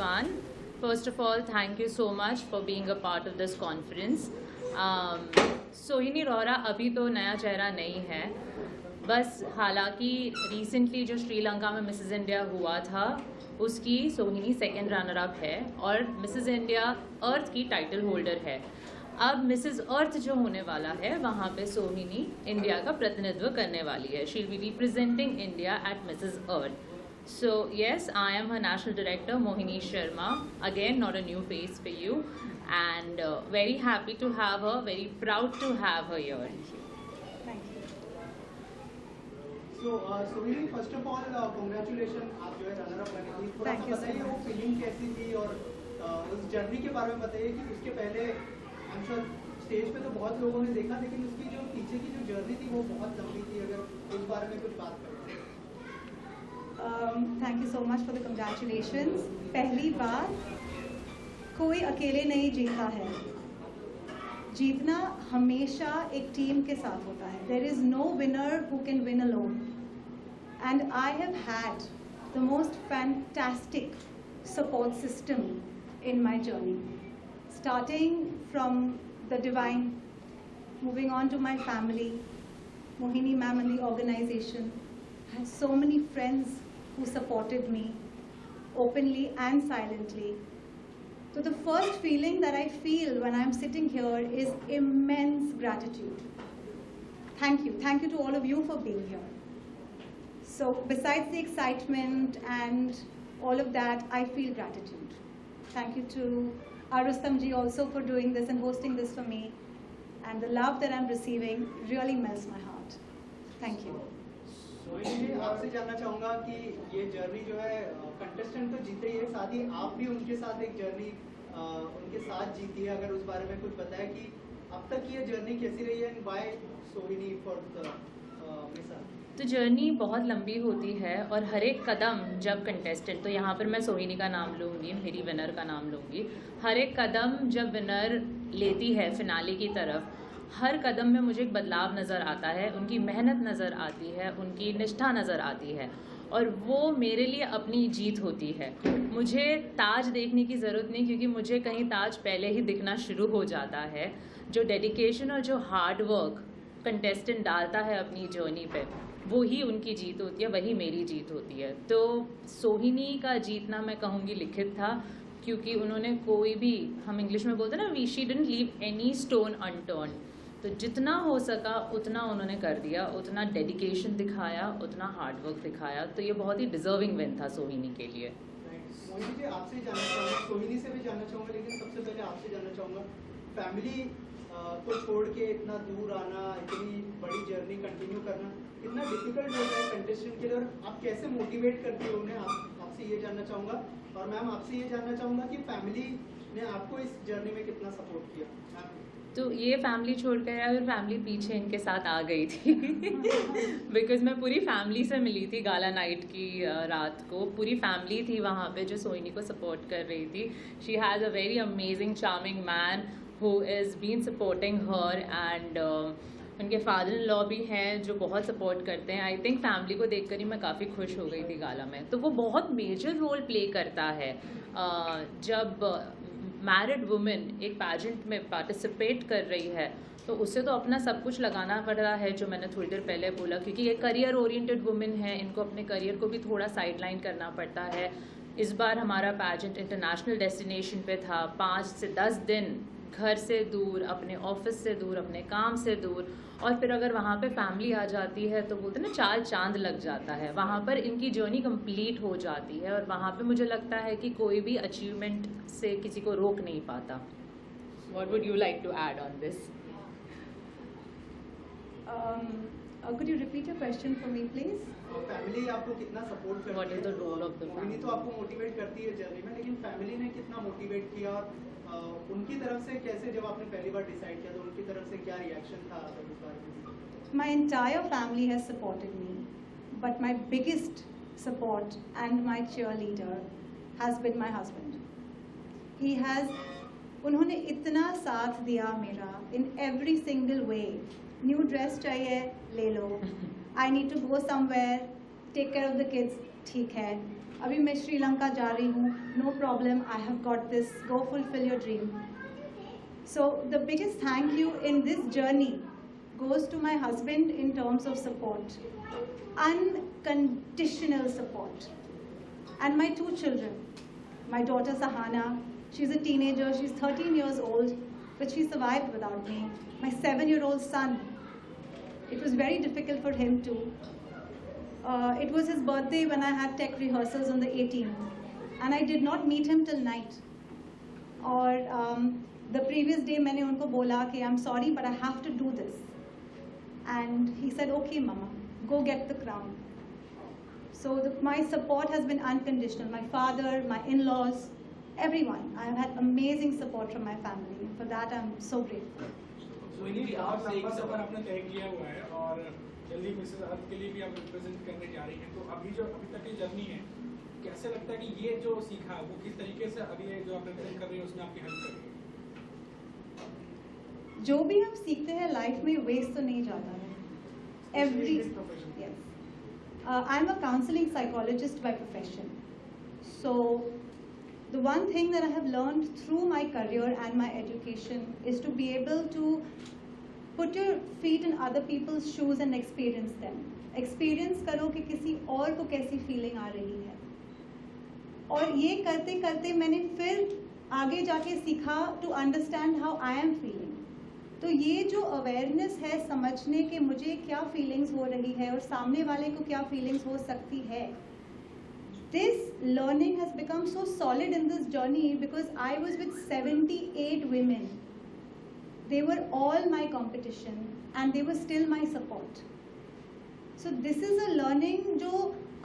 everyone. First of all, thank you so much for being a part of this conference. सोहिनी रोहरा अभी तो नया चेहरा नहीं है, बस हालांकि रिसेंटली जो श्रीलंका में मिसेस इंडिया हुआ था उसकी सोहिनी सेकंड रनर अप है और मिसेस इंडिया अर्थ की टाइटल होल्डर है. अब मिसेस अर्थ जो होने वाला है वहाँ पे सोहिनी इंडिया का प्रतिनिधित्व करने वाली है. She will be representing India at Mrs earth. So yes, I am her national director, Mohini Sharma. Again, not a new face for you, and very happy to have her. Very proud to have her here. Thank you. So, Sohini, first of all, congratulations. आप जो है runner up बनी थी. थोड़ा सा बताइए वो feeling कैसी थी और उस जर्नी के बारे में बताइए कि उसके पहले I'm sure स्टेज पे तो बहुत लोगों ने देखा, लेकिन उसकी जो पीछे की जो जर्नी थी वो बहुत लंबी थी. अगर उस बारे में कुछ बात करें. Thank you so much for the congratulations. पहली बार कोई अकेले नहीं जीता है. जीतना हमेशा एक टीम के साथ होता है. There is no winner who can win alone. And I have had the most fantastic support system in my journey, starting from the divine, moving on to my family, Mohini ma'am and the organization. I had so many friends who supported me openly and silently. So the first feeling that I feel when I'm sitting here is immense gratitude. Thank you. Thank you to all of you for being here. So besides the excitement and all of that, I feel gratitude. Thank you to Rustam ji also for doing this and hosting this for me. And the love that I'm receiving really melts my heart. Thank you. सोहिनी जी, आपसे जानना चाहूँगा कि ये journey जो है contestant तो जीते ही है, साथ ही आप भी उनके साथ एक जर्नी उनके साथ जीती है. अगर उस बारे में कुछ बताया कि अब तक की ये जर्नी कैसी रही है and why Sohini for the mission. तो जर्नी बहुत लंबी होती है और हर एक कदम जब कंटेस्टेंट, तो यहाँ पर मैं सोहिनी का नाम लूँगी, मेरी विनर का नाम लूँगी, हर एक कदम जब विनर लेती है फिनाले की तरफ, हर कदम में मुझे एक बदलाव नज़र आता है. उनकी मेहनत नज़र आती है, उनकी निष्ठा नज़र आती है और वो मेरे लिए अपनी जीत होती है. मुझे ताज देखने की ज़रूरत नहीं, क्योंकि मुझे कहीं ताज पहले ही दिखना शुरू हो जाता है. जो डेडिकेशन और जो हार्ड वर्क कंटेस्टेंट डालता है अपनी जर्नी पे, वो ही उनकी जीत होती है, वही मेरी जीत होती है. तो सोहिनी का जीतना मैं कहूँगी लिखित था, क्योंकि उन्होंने कोई भी, हम इंग्लिश में बोलते हैं ना, she didn't leave any stone unturned. तो जितना हो सका उतना उन्होंने कर दिया, उतना डेडिकेशन दिखाया, उतना हार्डवर्क दिखाया. तो ये बहुत ही डिजर्विंग विन था सोहिनी के लिए. मोहिनी जी, आपसे जानना चाहूँगा, सोहिनी से भी जानना चाहूँगा, लेकिन सबसे पहले आपसे जानना चाहूँगा, फैमिली को छोड़ के इतना दूर आना, इतनी बड़ी जर्नी कंटिन्यू करना कितना डिफिकल्ट होता है कंटेस्टेंट के लिए, और आप कैसे मोटिवेट करती हो उन्हें, आपसे ये जानना चाहूँगा. और मैम, आपसे ये जानना चाहूँगा कि फैमिली ने आपको इस जर्नी में कितना सपोर्ट किया. तो ये फैमिली छोड़ कर या फिर फैमिली पीछे इनके साथ आ गई थी बिकॉज मैं पूरी फैमिली से मिली थी गाला नाइट की रात को. पूरी फैमिली थी वहाँ पे जो सोहिनी को सपोर्ट कर रही थी. She has a very amazing charming man who is been supporting her, and उनके फादर इन लॉ भी हैं जो बहुत सपोर्ट करते हैं. आई थिंक फैमिली को देखकर ही मैं काफ़ी खुश हो गई थी गाला में. तो वो बहुत मेजर रोल प्ले करता है जब मैरिड वुमेन एक पैजेंट में पार्टिसिपेट कर रही है, तो उससे तो अपना सब कुछ लगाना पड़ रहा है, जो मैंने थोड़ी देर पहले बोला, क्योंकि ये करियर ओरिएंटेड वुमेन है, इनको अपने करियर को भी थोड़ा साइडलाइन करना पड़ता है. इस बार हमारा पैजेंट इंटरनेशनल डेस्टिनेशन पे था, 5 से 10 दिन घर से दूर, अपने ऑफिस से दूर, अपने काम से दूर, और फिर अगर वहाँ पे फैमिली आ जाती है तो बोलते हैं ना, चार चांद लग जाता है. वहाँ पर इनकी जर्नी कंप्लीट हो जाती है और वहाँ पे मुझे लगता है कि कोई भी अचीवमेंट से किसी को रोक नहीं पाता. What would you like to add on this? Could you repeat your question for me, please? Family आपको कितना सपोर्ट करती है? What is the role of the Mohini तो आपको मोटिवेट करती है जर्नी में, लेकिन फैमिली ने कितना मोटिवेट किया, और उनकी तरफ से कैसे, जब आपने पहली बार डिसाइड किया तो उनकी तरफ से क्या रिएक्शन था अगर उस बारे में? My entire family has supported me, but my biggest support and my cheerleader has been my husband. He has, उन्होंने इतना साथ दिया मेरा in every single way. New dress चाहिए, ले लो. I need to go somewhere, take care of the kids, ठीक है. अभी मैं श्रीलंका जा रही हूँ, no problem, I have got this, go fulfil my dream. So the biggest thank you in this journey goes to my husband in terms of support, unconditional support, and my 2 children. My daughter Sahana, she's a teenager, she's 13 years old, but she survived without me. My 7-year-old son, it was very difficult for him too. It was his birthday when I had tech rehearsals on the 18th, and I did not meet him till night. और the previous day मैंने उनको बोला कि I'm sorry but I have to do this, and he said okay mama, go get the crown. So my support has been unconditional. My father, my in-laws, everyone. I have had amazing support from my family, and for that I'm so grateful. सोहिनी जी, आप लंबा सफर आपने तय किया हुआ है और जल्दी Mrs अर्थ के लिए भी आप रिप्रेजेंट करने जा रही हैं, तो अभी तक की जर्नी है, कैसे लगता है कि ये जो सीखा वो किस तरीके से अभी ये जो आप रिप्रेजेंट कर रही हैं उसमें आपकी हेल्प करेगी? जो भी हम सीखते हैं लाइफ में वेस्ट तो नहीं जाता है. Every yes, I'm a counseling psychologist by profession. So the one thing that I have learned through my career and my education is to be able to put your feet in other people's shoes and experience them. Experience करो कि किसी और को कैसी feeling आ रही है, और ये करते करते मैंने फिर आगे जाके सीखा to understand how I am feeling. तो ये जो अवेयरनेस है, समझने के मुझे क्या फीलिंग्स हो रही है और सामने वाले को क्या फीलिंग्स हो सकती है, this learning has become so solid in this journey because I was with 78 women. They were all my competition and they were still my support. So this is a learning जो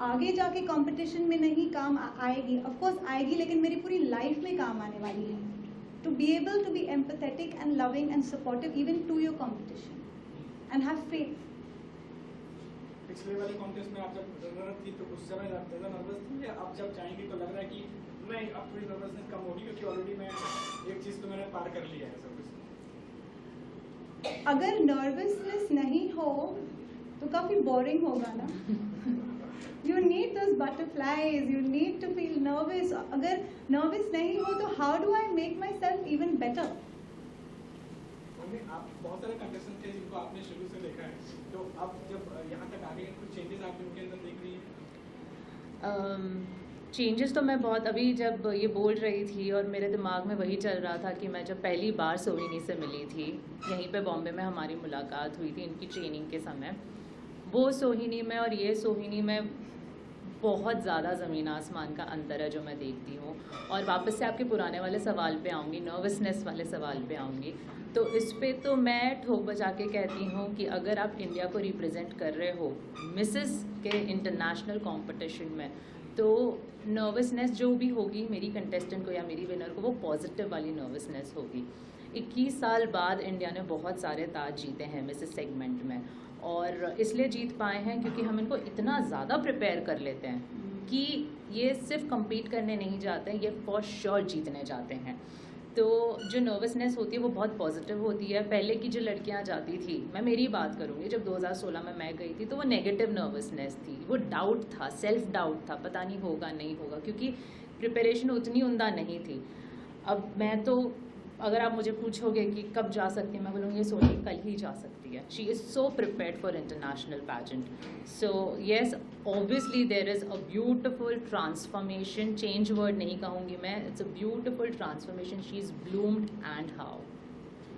आगे जाके competition में नहीं काम आएगी, of course आएगी, लेकिन मेरी पूरी लाइफ में काम आने वाली है. To be able to be empathetic and loving and supportive even to your competition and have faith. पिछले वाले कॉन्टेस्ट में आप जब रनर थी तो उस समय ज़्यादा नर्वस थी, या अब जब जाएंगी तो लग रहा है कि नहीं अब थोड़ी नर्वसनेस कम होगी क्योंकि ऑलरेडी मैं एक चीज़ तो मैंने पार कर लिया है सब कुछ? अगर नर्वसनेस नहीं हो तो काफ़ी बोरिंग होगा ना. You need those butterflies, you need to feel nervous. अगर nervous नहीं हो तो how do I make myself even better? आप बहुत सारे कंटेस्टेंट थे जिनको आपने शुरू से देखा है, तो अब जब यहाँ तक आ गए कुछ चेंजेस आप उनके अंदर देख रही हैं? चेंजेस तो मैं बहुत, अभी जब ये बोल रही थी और मेरे दिमाग में वही चल रहा था कि मैं जब पहली बार सोहिनी से मिली थी, यहीं पे बॉम्बे में हमारी मुलाकात हुई थी इनकी ट्रेनिंग के समय, वो सोहिनी में और ये सोहिनी में बहुत ज़्यादा ज़मीन आसमान का अंतर है जो मैं देखती हूँ. और वापस से आपके पुराने वाले सवाल पे आऊँगी, नर्वसनेस वाले सवाल पे आऊँगी. तो इस पे तो मैं ठोक बजा के कहती हूँ कि अगर आप इंडिया को रिप्रेजेंट कर रहे हो मिसेस के इंटरनेशनल कंपटीशन में, तो नर्वसनेस जो भी होगी मेरी कंटेस्टेंट को या मेरी विनर को, वो पॉजिटिव वाली नर्वसनेस होगी. 21 साल बाद इंडिया ने बहुत सारे ताज जीते हैं मिसेस सेगमेंट में, और इसलिए जीत पाए हैं क्योंकि हम इनको इतना ज़्यादा प्रिपेयर कर लेते हैं कि ये सिर्फ compete करने नहीं जाते हैं, ये फॉर श्योर जीतने जाते हैं. तो जो नर्वसनेस होती है वो बहुत पॉजिटिव होती है. पहले की जो लड़कियां जाती थी, मैं मेरी बात करूँगी, जब 2016 में मैं गई थी तो वो नेगेटिव नर्वसनेस थी, वो डाउट था, सेल्फ डाउट था, पता नहीं होगा नहीं होगा, क्योंकि प्रिपरेशन उतनी उम्दा नहीं थी. अब मैं तो अगर आप मुझे पूछोगे कि कब जा सकती है, मैं बोलूँगी सोहिनी कल ही जा सकती है. She is so prepared for international pageant. So yes, obviously there is a beautiful transformation. Change word नहीं कहूँगी मैं, it's a beautiful transformation. She is bloomed and how.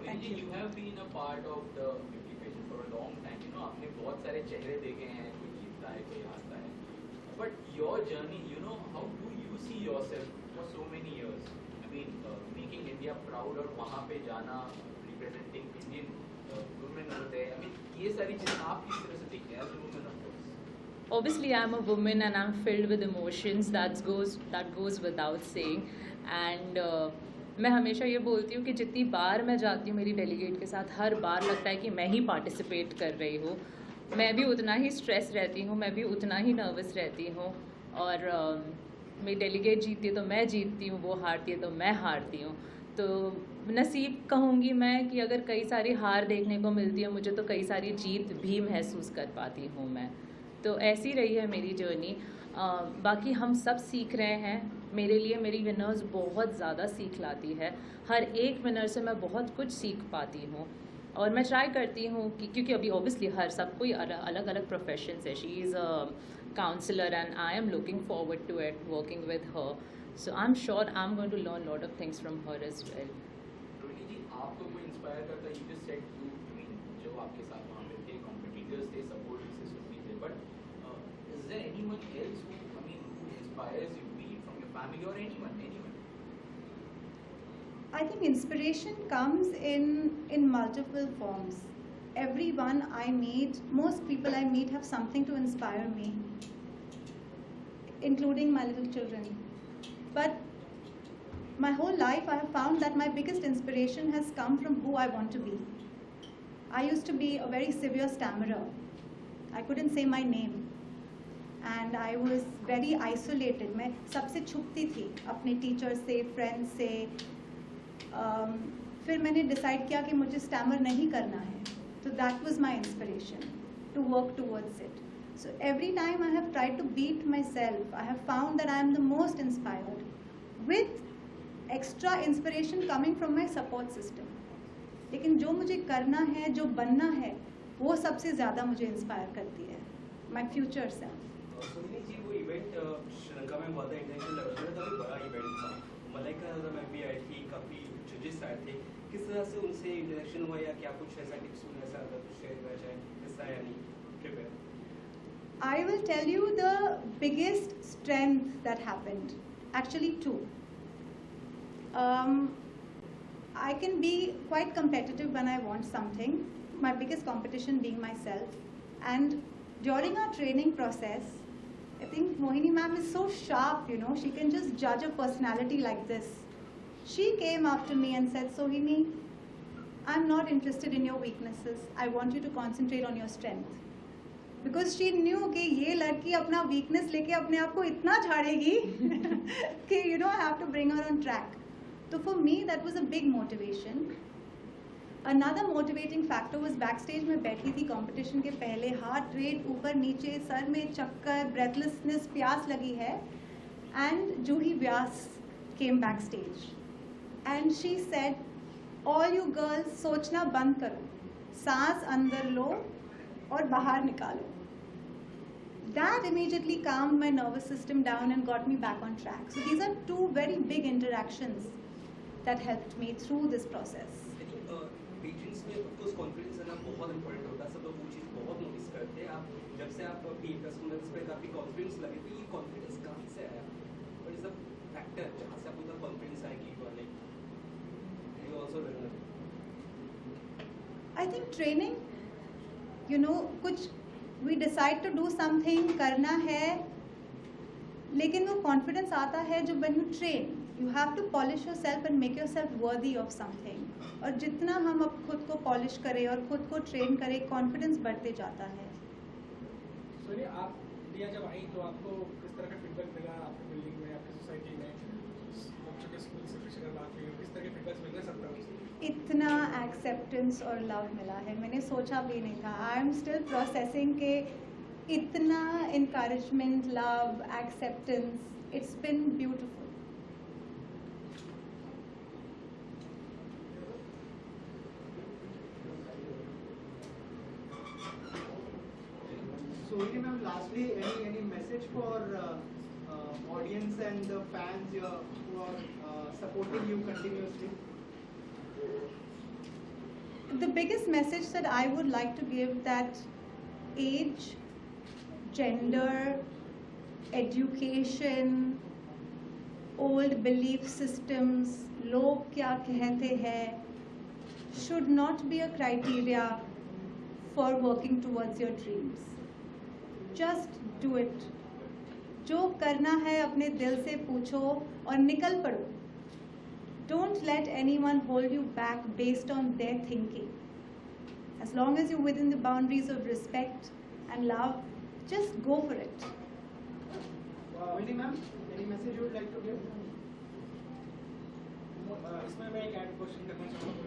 You have been a part of the beautification for a long time. You know, आपने बहुत सारे चेहरे देखे हैं, कोई जीतता है, कोई हारता है. But your journey, you know, how do you see yourself for so many years? I mean, making India proud और वहाँ पे जाना, representing Indian women over there. I mean, ये सारी चीज़ें आप किस तरह से देखते हैं as a woman of course? Obviously, I'm a woman and I'm filled with emotions. That goes without saying. And मैं हमेशा ये बोलती हूँ कि जितनी बार मैं जाती हूँ मेरी डेलीगेट के साथ, हर बार लगता है कि मैं ही पार्टिसिपेट कर रही हूँ. मैं भी उतना ही स्ट्रेस रहती हूँ, मैं भी उतना ही नर्वस रहती हूँ. और मेरी डेलीगेट जीतती है तो मैं जीतती हूँ, वो हारती है तो मैं हारती हूँ. तो नसीब कहूँगी मैं कि अगर कई सारी हार देखने को मिलती है मुझे, तो कई सारी जीत भी महसूस कर पाती हूँ मैं. तो ऐसी रही है मेरी जर्नी. बाकी हम सब सीख रहे हैं। मेरे लिए मेरी विनर्स बहुत ज़्यादा सीख लाती है। हर एक विनर से मैं बहुत कुछ सीख पाती हूँ और मैं ट्राई करती हूँ कि क्योंकि अभी ऑब्वियसली हर सब कोई अलग अलग प्रोफेशन है। She is a counsellor and I am looking forward to it working with her, so I am sure I am going to learn lot of things from her as well. Rohini ji, आपको कोई inspire करता है? You just said you, I mean जो आपके साथ वहाँ पे थे, कॉम्पिटिटर्स थे, सपोर्ट सिस्टम भी थे, but is there anyone else who, I mean, who inspires you, be from your family और anyone? I think inspiration comes in multiple forms. Everyone I meet, most people I meet have something to inspire me, including my little children. But my whole life I have found that my biggest inspiration has come from who I want to be. I used to be a very severe stammerer. I couldn't say my name. And I was very isolated. मैं सबसे छुपती थी अपने teacher से, friends से। फिर मैंने decide किया कि मुझे स्टैमर नहीं करना है, तो that was my inspiration to work towards it. So every time I have tried to beat my self, I have found that I am the most inspired with extra inspiration coming from my support system. लेकिन जो मुझे करना है, जो बनना है, वो सबसे ज़्यादा मुझे इंस्पायर करती है, माई फ्यूचर सेल्फ. सोहिनी जी, वो इवेंट श्रीलंका में हुआ था, इंटरनेशनल लेवल पर, काफ़ी बड़ा इवेंट था. मलाइका मैम भी आई थी, काफ़ी जजेस आए थे. किस तरह से उनसे इंटरेक्शन हुआ या क्या कुछ ऐसा टिप्स ऐसा अगर कुछ शेयर करना चाहें, किस तरह यानी ट्रिप है? I will tell you the biggest strength that happened. Actually, two. I can be quite competitive when I want something. My biggest competition being myself. And during our training process, I think Mohini ma'am is so sharp, you know. She can just judge a personality like this. She came up to me and said, "Sohini, I'm not interested in your weaknesses. I want you to concentrate on your strength." Because she knew कि ये लड़की अपना weakness लेके अपने आप को इतना झाड़ेगी कि you know I have to bring her on track. So for me that was a big motivation. Another motivating factor was backstage में बैठी थी competition के पहले, heart rate ऊपर नीचे, सर में चक्कर, breathlessness, प्यास लगी है, and Juhi Vyas came backstage and she said, "All you girls सोचना बंद करो, सांस अंदर लो और बाहर निकालो." That immediately calmed my nervous system down and got me back on track. So these are two very big interactions that helped me through this process. लेकिन patients में ऑफकोर्स कॉन्फिडेंस आना बहुत इंपॉर्टेंट होता है. सब लोग वो चीज़ बहुत नोटिस करते हैं. आप जब से आप अपनी कस्टमर्स पे काफ़ी कॉन्फिडेंस लगे, तो ये कॉन्फिडेंस कहाँ से आया? व्हाट इज द फैक्टर जहाँ से आपको इतना कॉन्फिडेंस आया कि you are like you also runner? I think training, you know, कुछ we decide to do something, करना है, लेकिन वो confidence आता है जो when you train, you have to polish yourself and make yourself worthy of something. और जितना हम अब खुद को polish करें और खुद को train करें, confidence बढ़ते जाता है. सोनी, आप इंडिया जब आई तो आपको किस तरह का फीडबैक मिला आपकी बिल्डिंग में, आपकी सोसाइटी में, बच्चों के स्कूल से कुछ अगर बात हुई, किस तरह के फीडबैक मिल रहे सब तरफ से? इतना एक्सेप्टेंस और लव मिला है, मैंने सोचा भी नहीं था. आई एम स्टिल प्रोसेसिंग के इतना encouragement, love, acceptance, it's been beautiful. Sohini ma'am, lastly, any message for audience and the fans who are supporting you continuously? The biggest message that I would like to give, that age, gender, education, old belief systems, लोग क्या कहते हैं, should not be a criteria for working towards your dreams. Just do it. जो करना है अपने दिल से पूछो और निकल पड़ो. Don't let anyone hold you back based on their thinking. As long as you're within the boundaries of respect and love, just go for it. Sohini ma'am, any message you would like to give? इसमें मैं एक add question करना चाहूँगा.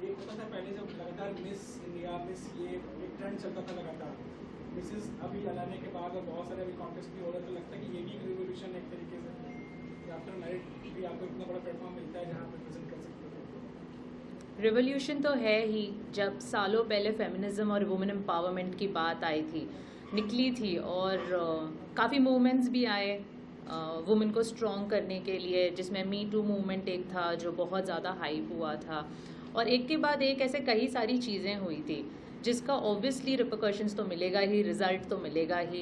एक होता था पहले जब लगातार मिस इंडिया, मिस ये एक ट्रेंड चलता था लगातार, मिसेस अभी लाने के बाद और बहुत सारे अभी कॉन्टेस्ट भी हो रहे, तो लगता है कि ये भी एक रिवोल्यूशन है एक तरीके से कि आफ्टर मैरिड भी आपको इतना बड़ा प्लेटफॉर्म मिलता है जहाँ आप रिप्रेजेंट कर सकते हो। रिवोल्यूशन तो है ही। जब सालों पहले फेमिनिज्म और वुमेन एम्पावरमेंट की बात आई थी, निकली थी, और काफ़ी मूवमेंट्स भी आए वुमेन को स्ट्रॉन्ग करने के लिए, जिसमें मी टू मूवमेंट एक था जो बहुत ज़्यादा हाइप हुआ था, और एक के बाद एक ऐसे कई सारी चीज़ें हुई थी जिसका ऑब्वियसली रिपरकशंस तो मिलेगा ही, रिजल्ट तो मिलेगा ही।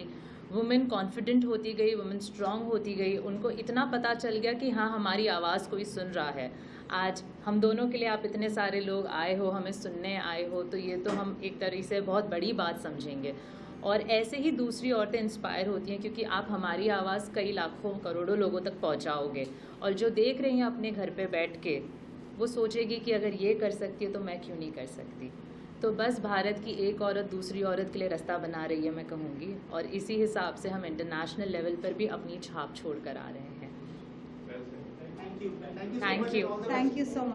वुमेन कॉन्फिडेंट होती गई, वुमेन स्ट्रांग होती गई, उनको इतना पता चल गया कि हाँ, हमारी आवाज़ कोई सुन रहा है। आज हम दोनों के लिए आप इतने सारे लोग आए हो, हमें सुनने आए हो, तो ये तो हम एक तरह से बहुत बड़ी बात समझेंगे। और ऐसे ही दूसरी औरतें इंस्पायर होती हैं, क्योंकि आप हमारी आवाज़ कई लाखों करोड़ों लोगों तक पहुंचाओगे, और जो देख रही हैं अपने घर पे बैठ के, वो सोचेगी कि अगर ये कर सकती है तो मैं क्यों नहीं कर सकती। तो बस भारत की एक औरत दूसरी औरत के लिए रास्ता बना रही है, मैं कहूँगी, और इसी हिसाब से हम इंटरनेशनल लेवल पर भी अपनी छाप छोड़ कर आ रहे हैं। Thank you Thank you. Thank you so much.